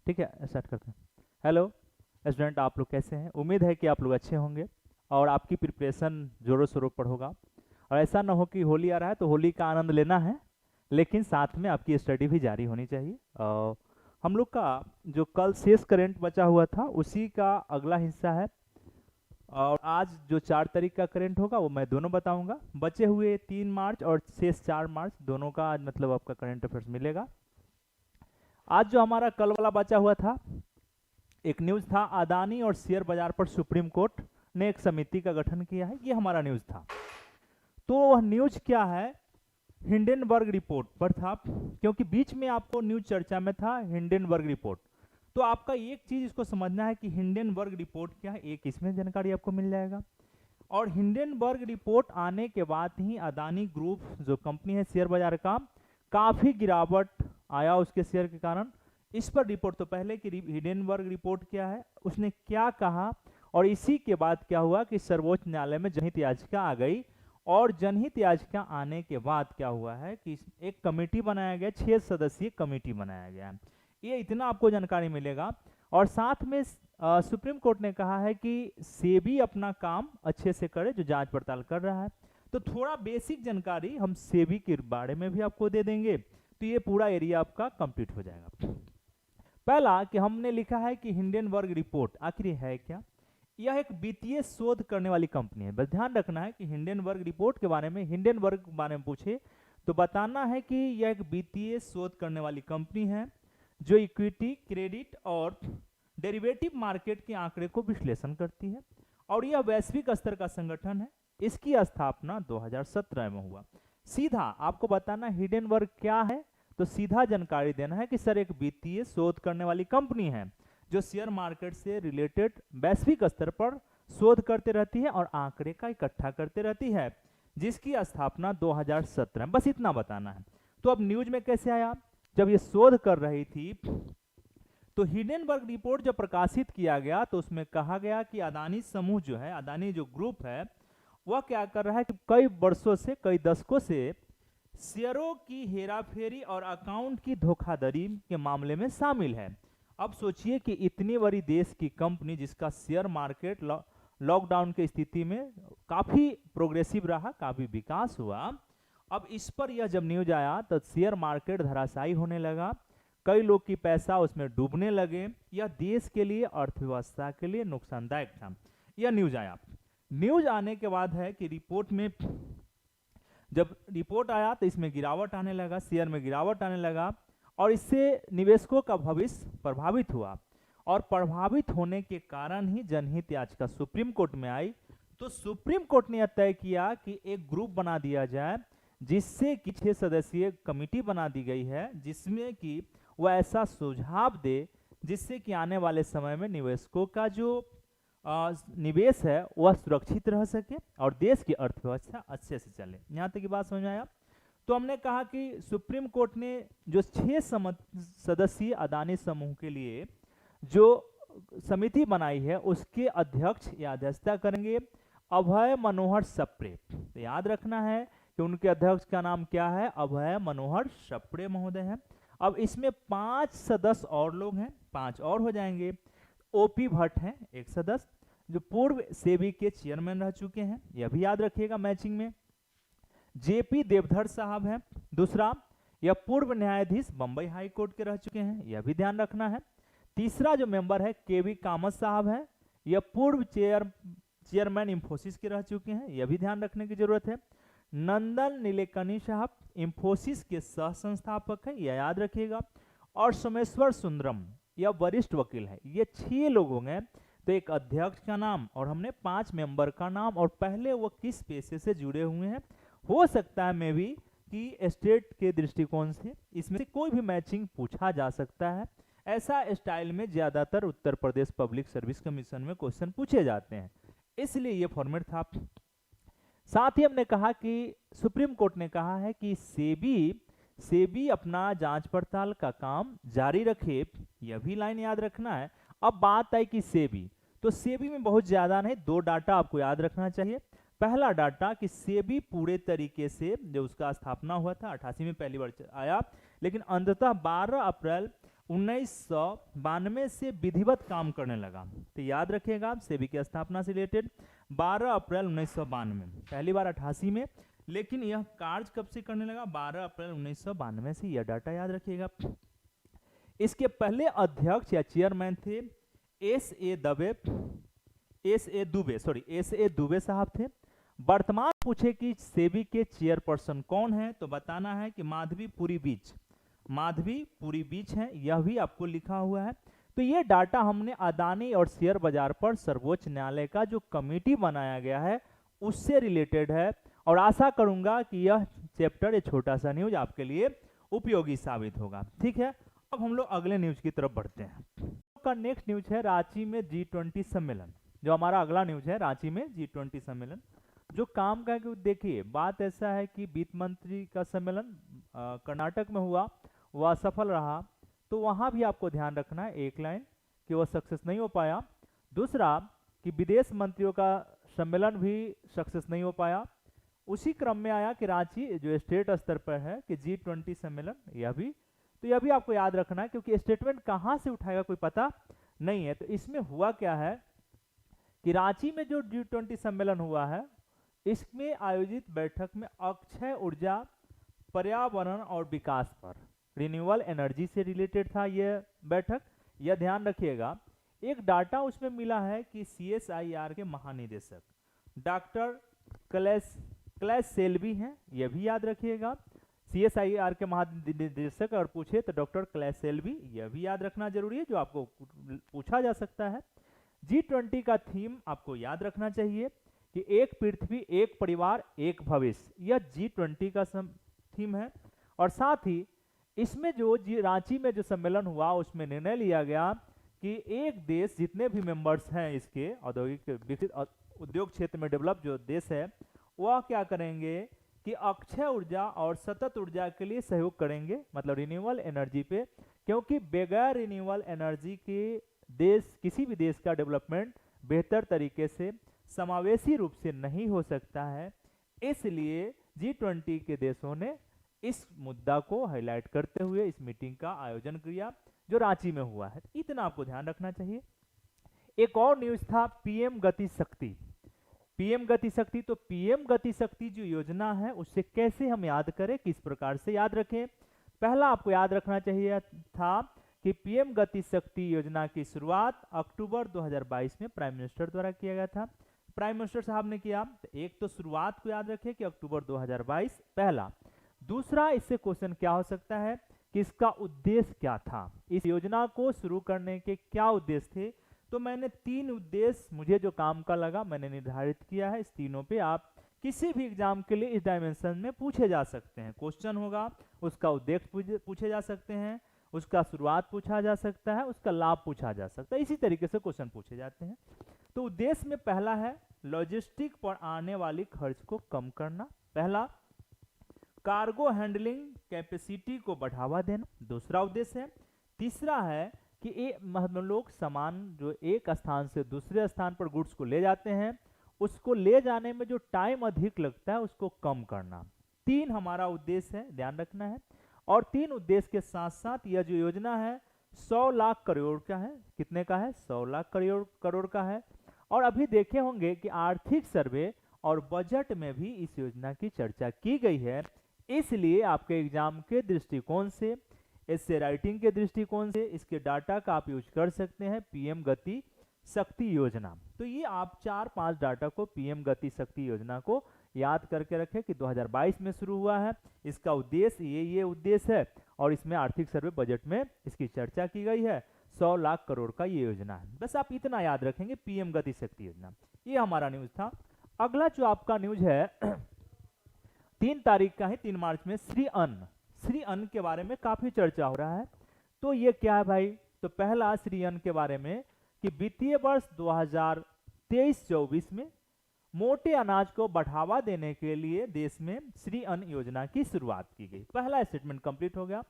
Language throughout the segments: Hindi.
ठीक है, स्टार्ट करते हैं। हेलो स्टूडेंट, आप लोग कैसे हैं? उम्मीद है कि आप लोग अच्छे होंगे और आपकी प्रिपरेशन जोरों शोरों पर होगा। और ऐसा ना हो कि होली आ रहा है तो होली का आनंद लेना है, लेकिन साथ में आपकी स्टडी भी जारी होनी चाहिए। और हम लोग का जो कल शेष करेंट बचा हुआ था उसी का अगला हिस्सा है। और आज जो 4 तारीख का करेंट होगा वो मैं दोनों बताऊंगा। बचे हुए 3 मार्च और शेष 4 मार्च दोनों का आज मतलब आपका करंट अफेयर्स मिलेगा। आज जो हमारा कल वाला बचा हुआ था, एक न्यूज था, अदानी और शेयर बाजार पर सुप्रीम कोर्ट ने एक समिति का गठन किया है, ये हमारा न्यूज था। तो वह न्यूज क्या है, हिंडनबर्ग रिपोर्ट पर था, क्योंकि बीच में आपको न्यूज चर्चा में था हिंडनबर्ग रिपोर्ट। तो आपका एक चीज इसको समझना है कि हिंडनबर्ग रिपोर्ट क्या है, एक इसमें जानकारी आपको मिल जाएगा। और हिंडनबर्ग रिपोर्ट आने के बाद ही अदानी ग्रुप जो कंपनी है शेयर बाजार का, काफी गिरावट आया उसके शेयर के कारण। इस पर रिपोर्ट तो पहले की हिंडनबर्ग रिपोर्ट क्या है, उसने क्या कहा, और इसी के बाद क्या हुआ कि सर्वोच्च न्यायालय में जनहित याचिका आ गई। और जनहित याचिका आने के बाद क्या हुआ है कि एक कमेटी बनाया गया, 6 सदस्यीय कमेटी बनाया गया। ये इतना आपको जानकारी मिलेगा। और साथ में सुप्रीम कोर्ट ने कहा है कि सेबी अपना काम अच्छे से करे जो जांच पड़ताल कर रहा है। तो थोड़ा बेसिक जानकारी हम सेबी के बारे में भी आपको दे देंगे, तो ये पूरा एरिया आपका कंप्लीट हो जाएगा। पहला कि हमने लिखा है कि हिंडनबर्ग रिपोर्ट आखिर है क्या। यह एक वित्तीय शोध करने वाली कंपनी है। बस ध्यान रखना है कि हिंडनबर्ग रिपोर्ट के बारे में, हिंडनबर्ग के बारे में पूछे तो बताना है कि यह एक वित्तीय शोध करने वाली कंपनी है जो इक्विटी, क्रेडिट और डेरिवेटिव मार्केट के आंकड़े को विश्लेषण करती है। और यह वैश्विक स्तर का संगठन है। इसकी स्थापना 2017 में हुआ। सीधा आपको बताना हिंडनबर्ग क्या है, तो सीधा जानकारी देना है कि सर एक वित्तीय शोध करने वाली कंपनी है जो शेयर मार्केट से रिलेटेड वैश्विक स्तर पर शोध करते रहती है और आंकड़े का इकट्ठा करते रहती है, जिसकी स्थापना 2017। बस इतना बताना है। तो अब न्यूज में कैसे आया, जब ये शोध कर रही थी तो हिंडनबर्ग रिपोर्ट जब प्रकाशित किया गया तो उसमें कहा गया कि अदानी समूह जो है, अदानी जो ग्रुप है, वह क्या कर रहा है कि कई वर्षों से, कई दशकों से शेयरों की हेराफेरी और अकाउंट की धोखाधड़ी के मामले में शामिल है। अब सोचिए कि इतनी बड़ी देश की कंपनी जिसका शेयर मार्केट लॉकडाउन की स्थिति में काफी प्रोग्रेसिव रहा, काफी विकास हुआ, अब इस पर यह जब न्यूज आया तो शेयर मार्केट धराशायी होने लगा, कई लोग की पैसा उसमें डूबने लगे। यह देश के लिए, अर्थव्यवस्था के लिए नुकसानदायक था। यह न्यूज आया। न्यूज आने के बाद है कि रिपोर्ट में, जब रिपोर्ट आया तो इसमें गिरावट आने लगा, शेयर में गिरावट आने लगा, और इससे निवेशकों का भविष्य प्रभावित हुआ। और प्रभावित होने के कारण ही जनहित याचिका सुप्रीम कोर्ट में आई। तो सुप्रीम कोर्ट ने यह तय किया कि एक ग्रुप बना दिया जाए, जिससे कि 6 सदस्यीय कमेटी बना दी गई है, जिसमें कि वह ऐसा सुझाव दे जिससे कि आने वाले समय में निवेशकों का जो निवेश है वह सुरक्षित रह सके और देश की अर्थव्यवस्था अच्छे से चले। यहाँ तक की बात समझ में आया। तो हमने कहा कि सुप्रीम कोर्ट ने जो 6 सदस्यीय अदानी समूह के लिए जो समिति बनाई है उसके अध्यक्ष या अध्यक्षता करेंगे अभय मनोहर सप्रे। तो याद रखना है कि उनके अध्यक्ष का नाम क्या है, अभय मनोहर सप्रे महोदय है। अब इसमें 5 सदस्य और लोग हैं, 5 और हो जाएंगे। ओपी भट्ट हैं एक सदस्य, जो पूर्व सेबी के चेयरमैन रह चुके हैं, यह भी याद रखिएगा मैचिंग में। जेपी देवधर साहब हैं दूसरा, यह पूर्व न्यायाधीश बंबई हाई कोर्ट के रह चुके हैं, यह भी ध्यान रखना है। तीसरा जो मेंबर है केवी कामत साहब हैं, यह पूर्व चेयरमैन इंफोसिस के रह चुके हैं, यह भी ध्यान रखने की जरूरत है। नंदन नीलेकनी साहब इंफोसिस के सह संस्थापक हैं, यह याद रखिएगा। और सोमेश्वर सुंदरम, यह वरिष्ठ वकील है। ये 6 लोग होंगे। तो एक अध्यक्ष का नाम और हमने 5 मेंबर का नाम और पहले वो किस पेशे से जुड़े हुए हैं। हो सकता है मे भी कि स्टेट के दृष्टिकोण से इसमें से कोई भी मैचिंग पूछा जा सकता है। ऐसा स्टाइल में ज्यादातर Uttar Pradesh public service commission में क्वेश्चन पूछे जाते हैं, इसलिए ये फॉर्मेट था। साथ ही हमने कहा कि सुप्रीम कोर्ट ने कहा है कि सेबी अपना जांच पड़ताल का काम जारी रखे, यह भी लाइन याद रखना है। अब बात आई कि सेबी, तो सेबी में बहुत ज्यादा नहीं, 2 डाटा आपको याद रखना चाहिए। पहला डाटा कि सेबी पूरे तरीके से, जो उसका स्थापना हुआ था 88 में पहली बार आया, लेकिन अंततः 12 अप्रैल 1992 से विधिवत काम करने लगा। तो याद रखिएगा आप, सेबी की स्थापना से रिलेटेड 12 अप्रैल 1992, पहली बार 88 में, लेकिन यह कार्य कब से करने लगा? 12 अप्रैल 1992 से। यह डाटा याद रखिएगा। इसके पहले अध्यक्ष या चेयरमैन थे एस ए दुबे साहब थे। वर्तमान पूछे कि सेबी के चेयरपर्सन कौन है, तो बताना है कि माधवी पुरी बीच है, यह भी आपको लिखा हुआ है। तो ये डाटा हमने अदानी और शेयर बाजार पर सर्वोच्च न्यायालय का जो कमेटी बनाया गया है उससे रिलेटेड है, और आशा करूंगा कि यह चैप्टर, ये छोटा सा न्यूज आपके लिए उपयोगी साबित होगा। ठीक है, अब हम लोग अगले न्यूज की तरफ बढ़ते हैं। का नेक्स्ट न्यूज है रांची में G20 सम्मेलन। जो हमारा अगला न्यूज है, रांची में G20 सम्मेलन जो काम का, देखिए बात ऐसा है कि वित्त मंत्री का सम्मेलन कर्नाटक में हुआ, वह सफल रहा, तो वहां भी आपको ध्यान रखना है, एक लाइन कि वह सक्सेस नहीं हो पाया। दूसरा कि विदेश मंत्रियों का सम्मेलन भी सक्सेस नहीं हो पाया। उसी क्रम में आया कि रांची जो स्टेट स्तर पर है कि G20 सम्मेलन, यह भी आपको याद रखना है, क्योंकि स्टेटमेंट कहां से उठाएगा कोई पता नहीं है। तो इसमें हुआ क्या है कि रांची में जो G20 सम्मेलन हुआ है, इसमें आयोजित बैठक में अक्षय ऊर्जा, पर्यावरण और विकास पर, रिन्यूएबल एनर्जी से रिलेटेड था यह बैठक। यह ध्यान रखिएगा। एक डाटा उसमें मिला है कि CSIR के महानिदेशक डॉक्टर क्लैश सेल्वी हैं, यह भी याद रखिएगा। CSIR के महानिदेशक और पूछे तो डॉक्टर क्लैश सेल्वी, यह भी याद रखना जरूरी है, जो आपको पूछा जा सकता है। G20 का थीम आपको याद रखना चाहिए कि एक पृथ्वी, एक परिवार, एक भविष्य, यह G20 का थीम है। और साथ ही इसमें जो रांची में जो सम्मेलन हुआ उसमें निर्णय लिया गया कि एक देश, जितने भी मेंबर्स हैं इसके औद्योगिक विकसित उद्योग क्षेत्र में डेवलप जो देश है, वह क्या करेंगे कि अक्षय ऊर्जा और सतत ऊर्जा के लिए सहयोग करेंगे, मतलब रिन्यूएबल एनर्जी पे, क्योंकि बगैर रिन्यूएबल एनर्जी के देश, किसी भी देश का डेवलपमेंट बेहतर तरीके से समावेशी रूप से नहीं हो सकता है। इसलिए G20 के देशों ने इस मुद्दा को हाईलाइट करते हुए इस मीटिंग का आयोजन किया जो रांची में हुआ है। इतना आपको ध्यान रखना चाहिए। एक और न्यूज था PM गति शक्ति। PM गति शक्ति, तो PM गति शक्ति जो योजना है उससे कैसे हम याद करें, किस प्रकार से याद रखें। पहला आपको याद रखना चाहिए था कि PM गति शक्ति योजना की शुरुआत अक्टूबर 2022 में प्राइम मिनिस्टर द्वारा किया गया था। प्राइम मिनिस्टर साहब ने किया। एक तो शुरुआत को याद रखें कि अक्टूबर 2022 पहला। दूसरा, इससे क्वेश्चन क्या हो सकता है कि इसका उद्देश्य क्या था, इस योजना को शुरू करने के क्या उद्देश्य थे। तो मैंने 3 उद्देश्य मुझे जो काम का लगा मैंने निर्धारित किया है। इस तीनों पे आप किसी भी एग्जाम के लिए इस डायमेंशन में पूछे जा सकते हैं। क्वेश्चन होगा, उसका उद्देश्य पूछे जा सकते हैं, उसका शुरुआत पूछा जा सकता है, उसका लाभ पूछा जा सकता है। इसी तरीके से क्वेश्चन पूछे जाते हैं। तो उद्देश्य में पहला है लॉजिस्टिक पर आने वाली खर्च को कम करना, पहला। कार्गो हैंडलिंग कैपेसिटी को बढ़ावा देना, दूसरा उद्देश्य है। तीसरा है कि हम लोग सामान जो एक स्थान से दूसरे स्थान पर गुड्स को ले जाते हैं, उसको ले जाने में जो टाइम अधिक लगता है उसको कम करना। 3 हमारा उद्देश्य है, ध्यान रखना है। और 3 उद्देश्य के साथ साथ यह जो योजना है 100 लाख करोड़ का है। कितने का है? 100 लाख करोड़ का है। और अभी देखे होंगे कि आर्थिक सर्वे और बजट में भी इस योजना की चर्चा की गई है। इसलिए आपके एग्जाम के दृष्टिकोण से, इससे राइटिंग के दृष्टिकोण से इसके डाटा का आप यूज कर सकते हैं PM गति शक्ति योजना। तो ये आप 4-5 डाटा को PM गति शक्ति योजना को याद करके रखें कि 2022 में शुरू हुआ है। इसका उद्देश्य ये उद्देश्य है और इसमें आर्थिक सर्वे बजट में इसकी चर्चा की गई है। 100 लाख करोड़ का ये योजना है। बस आप इतना याद रखेंगे, PM गति शक्ति योजना। ये हमारा न्यूज था। अगला जो आपका न्यूज है 3 तारीख का है, 3 मार्च में श्री अन्न के बारे में काफी चर्चा हो रहा है। तो ये क्या है भाई? तो पहला श्री अन्न के बारे में कि वित्तीय वर्ष 2023-24 में मोटे अनाज को बढ़ावा देने के लिए देश में श्री अन्न योजना की शुरुआत की गई। पहला स्टेटमेंट कंप्लीट हो गया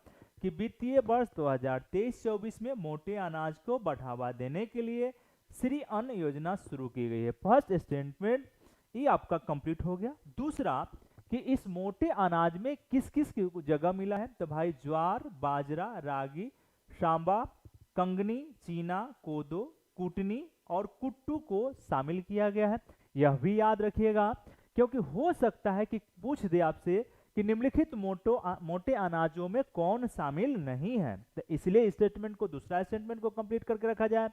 कि वित्तीय वर्ष 2023-24 में मोटे अनाज को बढ़ावा देने के लिए श्री अन्न योजना शुरू की गई है। फर्स्ट स्टेटमेंट ये आपका कंप्लीट हो गया। दूसरा कि इस मोटे अनाज में किस किस की जगह मिला है? तो भाई ज्वार, बाजरा, रागी, सांबा, कंगनी, चीना, कोदो, कुटनी और कुट्टू को शामिल किया गया है। यह भी याद रखिएगा, क्योंकि हो सकता है कि पूछ दे आपसे कि निम्नलिखित मोटे अनाजों में कौन शामिल नहीं है, तो इसलिए स्टेटमेंट को, दूसरा स्टेटमेंट को कंप्लीट करके रखा जाए।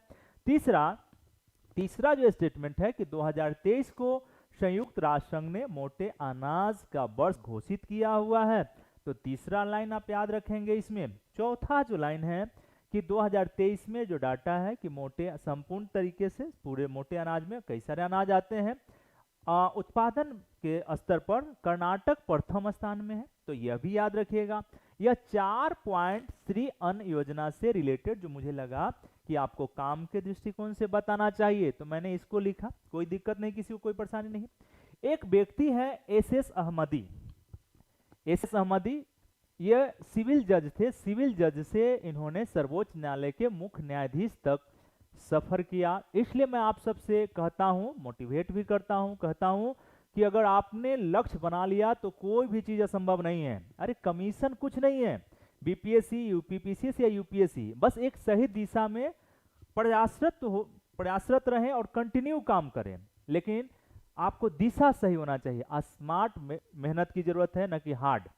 तीसरा जो स्टेटमेंट है कि 2023 को संयुक्त राष्ट्र संघ ने मोटे अनाज का वर्ष घोषित किया हुआ है, तो तीसरा लाइन आप याद रखेंगे इसमें। चौथा जो लाइन है कि 2023 में जो डाटा है कि मोटे संपूर्ण तरीके से पूरे मोटे अनाज में कई सारे अनाज आते हैं, उत्पादन के स्तर पर कर्नाटक प्रथम स्थान में है, तो यह भी याद रखिएगा। यह 4.3 अन्न योजना से रिलेटेड जो मुझे लगा कि आपको काम के दृष्टिकोण से बताना चाहिए, तो मैंने इसको लिखा। कोई दिक्कत नहीं, किसी को कोई परेशानी नहीं। एक व्यक्ति है एस अहमदी। एस अहमदी ये सिविल जज थे। सिविल जज से इन्होंने सर्वोच्च न्यायालय के मुख्य न्यायाधीश तक सफर किया। इसलिए मैं आप सबसे कहता हूं, मोटिवेट भी करता हूं, कहता हूं कि अगर आपने लक्ष्य बना लिया तो कोई भी चीज असंभव नहीं है। अरे कमीशन कुछ नहीं है, बीपीएससी, यूपीपीसीएस या यूपीएससी, बस एक सही दिशा में प्रयासरत रहें और कंटिन्यू काम करें, लेकिन आपको दिशा सही होना चाहिए। स्मार्ट मेहनत की जरूरत है, न कि हार्ड।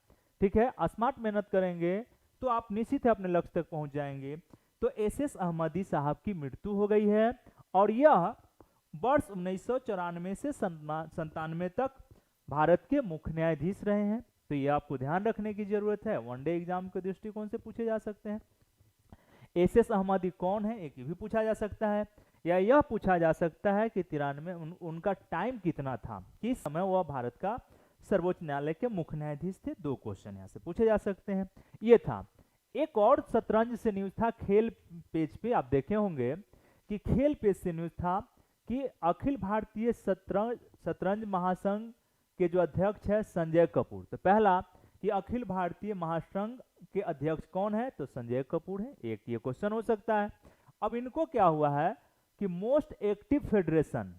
ठीक है, स्मार्ट मेहनत करेंगे तो आप निश्चित है अपने लक्ष्य तक पहुंच जाएंगे। तो एस अहमदी साहब की मृत्यु हो गई है और यह वर्ष 1994 से 97 तक भारत के मुख्य न्यायाधीश रहे हैं। तो यह आपको ध्यान रखने की जरूरत है, वनडे एग्जाम के दृष्टिकोण से पूछे जा सकते हैं। एस अहमदी कौन है, एक भी पूछा जा सकता है, या यह पूछा जा सकता है कि 93 में उनका टाइम कितना था, किस समय वह भारत का सर्वोच्च न्यायालय के मुख्य न्यायाधीश थे। 2 क्वेश्चन यहाँ से पूछे जा सकते हैं। ये था। एक और शतरंज से न्यूज था, खेल पेज पे आप देखे होंगे कि खेल पेज से न्यूज था कि अखिल भारतीय शतरंज महासंघ के जो अध्यक्ष है संजय कपूर। तो पहला कि अखिल भारतीय महासंघ के अध्यक्ष कौन है, तो संजय कपूर है। एक ये क्वेश्चन हो सकता है। अब इनको क्या हुआ है कि मोस्ट एक्टिव फेडरेशन,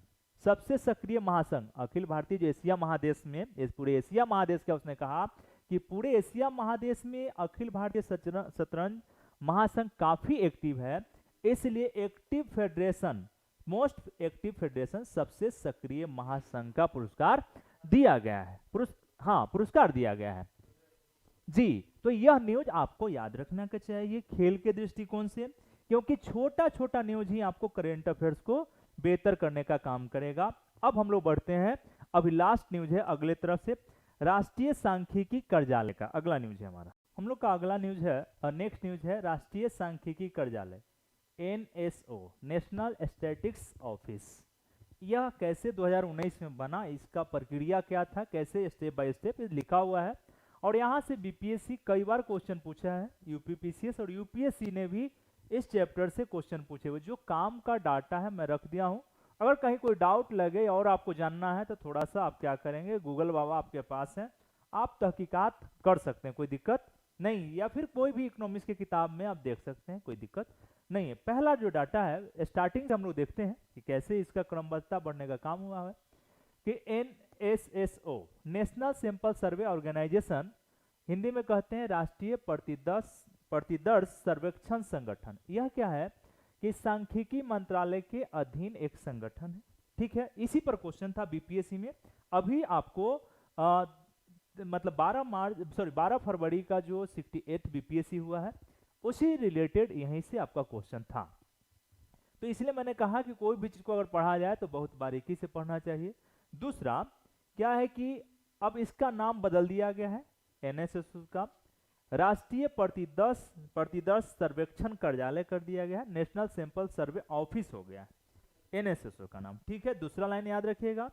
सबसे सक्रिय महासंघ, अखिल भारतीय जो एशिया महादेश में, इस पूरे एशिया महादेश का उसने कहा कि पूरे एशिया महादेश में अखिल भारतीय शतरंज महासंघ काफी एक्टिव है, इसलिए active federation, most active federation, सबसे सक्रिय महासंघ का पुरस्कार दिया गया है। पुरस्कार दिया गया है जी। तो यह न्यूज आपको याद रखना चाहिए खेल के दृष्टिकोण से, क्योंकि छोटा छोटा न्यूज ही आपको करेंट अफेयर्स को बेहतर करने का काम करेगा। अब हम लोग बढ़ते हैं, अभी लास्ट न्यूज है अगले तरफ से, राष्ट्रीय सांख्यिकी कार्यालय का अगला न्यूज है हमारा। हम लोग का अगला न्यूज है, नेक्स्ट न्यूज है राष्ट्रीय सांख्यिकी कार्यालय, NSO, नेशनल स्टैटिस्टिक्स ऑफिस। यह कैसे 2019 में बना, इसका प्रक्रिया क्या था, कैसे स्टेप बाय स्टेप लिखा हुआ है। और यहाँ से बीपीएससी कई बार क्वेश्चन पूछा है, यूपीपीसीएस और यूपीएससी ने भी इस चैप्टर से क्वेश्चन पूछे हुए। जो काम का डाटा है मैं रख दिया हूँ, अगर कहीं कोई डाउट लगे और आपको जानना है तो थोड़ा सा आप क्या करेंगे, गूगल बाबा आपके पास है, आप तहकीकात कर सकते हैं, कोई दिक्कत नहीं, या फिर कोई भी इकोनॉमिक्स की किताब में आप देख सकते हैं, कोई दिक्कत नहीं है। पहला जो डाटा है स्टार्टिंग से हम लोग देखते हैं कि कैसे इसका क्रमबद्धता बढ़ने का काम हुआ है कि NSSO, national sample survey organisation, Hindi में कहते हैं राष्ट्रीय प्रतिदर्श सर्वेक्षण संगठन। यह क्या है कि सांख्यिकी मंत्रालय के अधीन एक संगठन है। ठीक है, इसी पर क्वेश्चन था बीपीएससी में। अभी आपको मतलब 12 फरवरी का जो 68 बीपीएससी हुआ है उसी रिलेटेड यहीं से आपका क्वेश्चन था। तो इसलिए मैंने कहा कि कोई भी चीज को अगर पढ़ा जाए तो बहुत बारीकी से पढ़ना चाहिए। दूसरा क्या है कि अब इसका नाम बदल दिया गया है, NSSO का राष्ट्रीय प्रतिदर्श सर्वेक्षण कार्यालय कर दिया गया है, नेशनल सैंपल सर्वे ऑफिस हो गया है NSSO का नाम। ठीक है, दूसरा लाइन याद रखिएगा।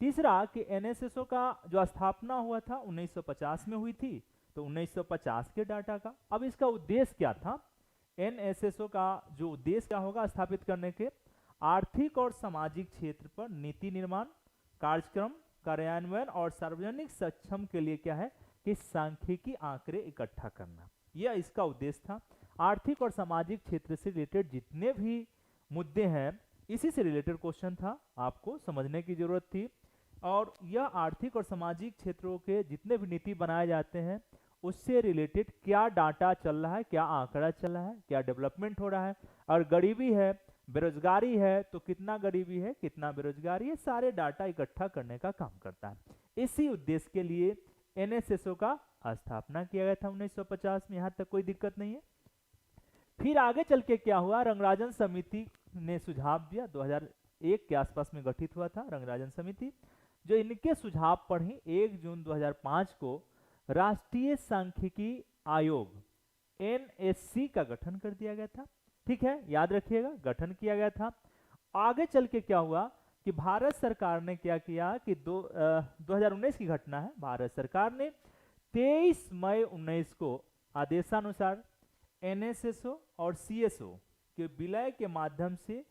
तीसरा कि NSSO का जो स्थापना हुआ था 1950 में हुई थी, तो 1950 के डाटा का। अब इसका उद्देश्य क्या था, NSSO का जो उद्देश्य क्या होगा स्थापित करने के, आर्थिक और सामाजिक क्षेत्र पर नीति निर्माण, कार्यक्रम कार्यान्वयन और सार्वजनिक सक्षम के लिए क्या है कि सांख्यिकी आंकड़े इकट्ठा करना, यह इसका उद्देश्य था। आर्थिक और सामाजिक क्षेत्र से रिलेटेड जितने भी मुद्दे हैं इसी से रिलेटेड क्वेश्चन था, आपको समझने की जरूरत थी। और यह आर्थिक और सामाजिक क्षेत्रों के जितने भी नीति बनाए जाते हैं उससे रिलेटेड क्या डाटा चल रहा है, क्या आंकड़ा चल रहा है, क्या डेवलपमेंट हो रहा है। और गरीबी है, बेरोजगारी है, तो कितना गरीबी है, कितना बेरोजगारी है, सारे डाटा इकट्ठा करने का काम करता है। इसी उद्देश्य के लिए एनएसएसओ का स्थापना किया गया था 1950 में। यहाँ तक कोई दिक्कत नहीं है। फिर आगे चल के क्या हुआ, रंगराजन समिति ने सुझाव दिया, 2001 के आसपास में गठित हुआ था रंगराजन समिति। जो इनके सुझाव पर ही 1 जून 2005 को राष्ट्रीय सांख्यिकी आयोग एनएससी का गठन कर दिया गया था। ठीक है, याद रखिएगा, गठन किया गया था। आगे चल के क्या हुआ कि भारत सरकार ने क्या किया कि 2019 की घटना है, भारत सरकार ने 23 मई 19 को आदेशानुसार एनएसएसओ और सीएसओ के विलय के माध्यम से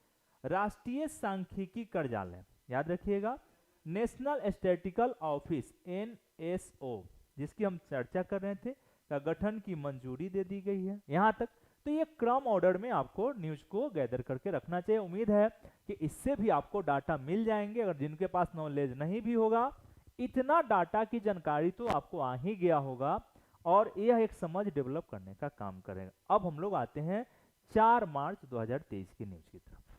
राष्ट्रीय सांख्यिकी कार्यालय, याद रखिएगा, नेशनल स्टैटिस्टिकल ऑफिस एनएसओ, जिसकी हम चर्चा कर रहे थे, का गठन की मंजूरी दे दी गई है। यहां तक तो ये क्रम ऑर्डर में आपको न्यूज को गैदर करके रखना चाहिए। उम्मीद है कि इससे भी आपको डाटा मिल जाएंगे। अगर जिनके पास नॉलेज नहीं भी होगा, इतना डाटा की जानकारी तो आपको आ ही गया होगा और यह एक समझ डेवलप करने का काम करेगा। अब हम लोग आते हैं 4 मार्च 2023 की न्यूज की तरफ।